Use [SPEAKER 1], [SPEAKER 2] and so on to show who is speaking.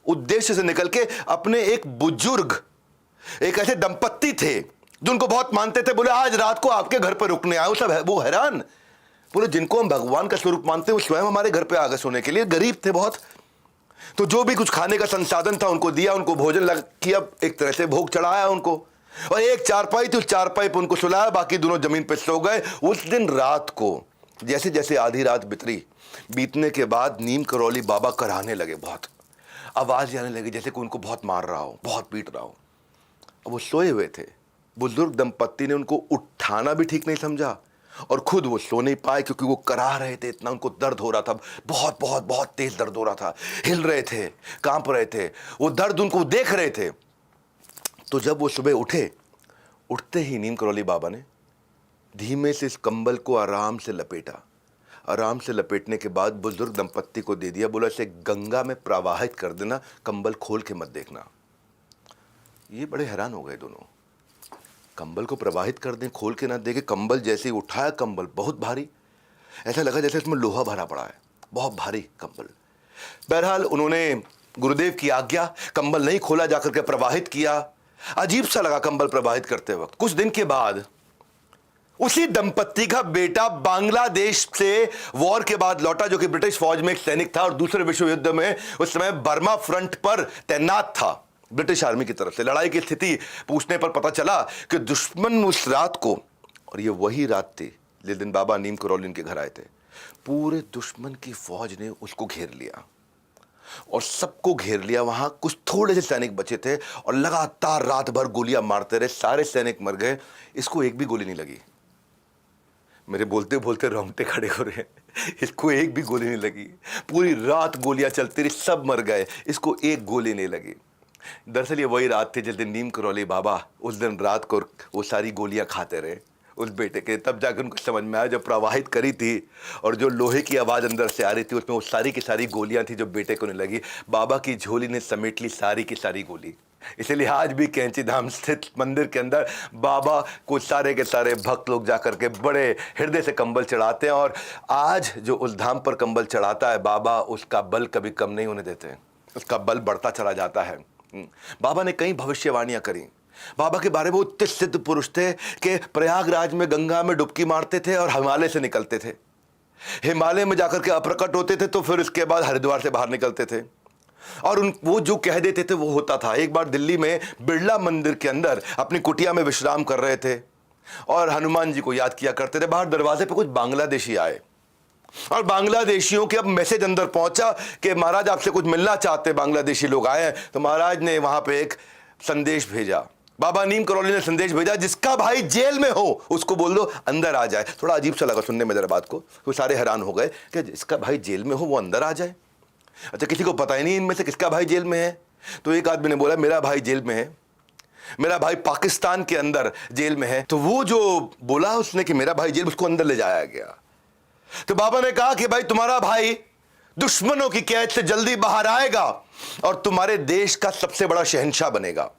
[SPEAKER 1] उद्देश्य से निकल के अपने एक बुजुर्ग, एक ऐसे दंपत्ति थे जो उनको बहुत मानते थे, बोले आज रात को आपके घर पर रुकने आए। सब वो हैरान, बोले जिनको हम भगवान का स्वरूप मानते हैं वो स्वयं हमारे घर पे आ गए सोने के लिए। गरीब थे बहुत, तो जो भी कुछ खाने का संसाधन था उनको दिया, उनको भोजन लग किया, एक तरह से भोग चढ़ाया उनको, और एक चारपाई थी, उस चारपाई पर उनको सुलाया, बाकी दोनों जमीन पर सो गए। उस दिन रात को जैसे जैसे आधी रात बीतने के बाद नीम करौली बाबा कराहने लगे, बहुत आवाज आने लगी जैसे कि उनको बहुत मार रहा हो, बहुत पीट रहा हो। अब वो सोए हुए थे, बुजुर्ग दंपत्ति ने उनको उठाना भी ठीक नहीं समझा और खुद वो सो नहीं पाए क्योंकि वो कराह रहे थे, इतना उनको दर्द हो रहा था, बहुत बहुत बहुत तेज दर्द हो रहा था, हिल रहे थे, कांप रहे थे, वो दर्द उनको देख रहे थे। तो जब वो सुबह उठते ही नीम करौली बाबा ने धीमे से इस कंबल को आराम से लपेटा। आराम से लपेटने के बाद बुजुर्ग दंपत्ति को दे दिया, बोला इसे गंगा में प्रवाहित कर देना, कंबल खोल के मत देखना। ये बड़े हैरान हो गए दोनों, कंबल को प्रवाहित कर दें, खोल के ना देखे। कंबल जैसे ही उठाया, कंबल बहुत भारी, ऐसा लगा जैसे इसमें लोहा भरा पड़ा है, बहुत भारी कंबल। बहरहाल उन्होंने गुरुदेव की आज्ञा, कंबल नहीं खोला, जाकर के प्रवाहित किया। अजीब सा लगा कंबल प्रवाहित करते वक्त। कुछ दिन के बाद उसी दंपत्ति का बेटा बांग्लादेश से वॉर के बाद लौटा, जो कि ब्रिटिश फौज में एक सैनिक था और दूसरे विश्व युद्ध में उस समय बर्मा फ्रंट पर तैनात था ब्रिटिश आर्मी की तरफ से। लड़ाई की स्थिति पूछने पर पता चला कि दुश्मन उस रात को, और ये वही रात थी जिस दिन बाबा नीम करौली के घर आए थे, पूरे दुश्मन की फौज ने उसको घेर लिया और सबको घेर लिया। वहां कुछ थोड़े से सैनिक बचे थे और लगातार रात भर गोलियां मारते रहे, सारे सैनिक मर गए, इसको एक भी गोली नहीं लगी। मेरे बोलते बोलते रोंगटे खड़े हो रहे हैं, इसको एक भी गोली नहीं लगी। पूरी रात गोलियां चलती रही, सब मर गए, इसको एक गोली नहीं लगी। दरअसल ये वही रात थी जिस दिन नीम करौली बाबा उस दिन रात को वो सारी गोलियां खाते रहे उस बेटे के। तब जाकर उनको समझ में आया, जब प्रवाहित करी थी और जो लोहे की आवाज़ अंदर से आ रही थी, उसमें वो सारी की सारी गोलियां थी जो बेटे को नहीं लगी। बाबा की झोली ने समेट ली सारी की सारी गोली। इसलिए आज भी कैंची धाम स्थित मंदिर के अंदर बाबा को सारे के सारे भक्त लोग जाकर के बड़े हृदय से कंबल चढ़ाते हैं, और आज जो उस धाम पर कंबल चढ़ाता है बाबा, उसका बल कभी कम नहीं होने देते, उसका बल बढ़ता चला जाता है। बाबा ने कई भविष्यवाणियां करी। बाबा के बारे में वो इतने सिद्ध पुरुष थे कि प्रयागराज में गंगा में डुबकी मारते थे और हिमालय से निकलते थे, हिमालय में जाकर के अप्रकट होते थे, तो फिर उसके बाद हरिद्वार से बाहर निकलते थे और वो जो कह देते थे वो होता था। एक बार दिल्ली में बिरला मंदिर के अंदर अपनी कुटिया में विश्राम कर रहे थे और हनुमान जी को याद किया करते थे। बाहर दरवाजे पे कुछ बांग्लादेशी आए और बांग्लादेशियों के अब मैसेज अंदर पहुंचा कि महाराज आपसे कुछ मिलना चाहते, बांग्लादेशी लोग आए हैं। तो महाराज ने वहां पे एक संदेश भेजा, बाबा नीम करौली ने संदेश भेजा, जिसका भाई जेल में हो उसको बोल दो अंदर आ जाए। थोड़ा अजीब सा लगा सुनने में जरा बात को, तो सारे हैरान हो गए कि जिसका भाई जेल में हो वो अंदर आ जाए। अच्छा, किसी को पता ही नहीं इनमें से किसका भाई जेल में है। तो एक आदमी ने बोला मेरा भाई जेल में है, मेरा भाई पाकिस्तान के अंदर जेल में है। तो वो जो बोला उसने कि मेरा भाई जेल, उसको अंदर ले जाया गया। तो बाबा ने कहा कि भाई तुम्हारा भाई दुश्मनों की कैद से जल्दी बाहर आएगा और तुम्हारे देश का सबसे बड़ा शहंशाह बनेगा।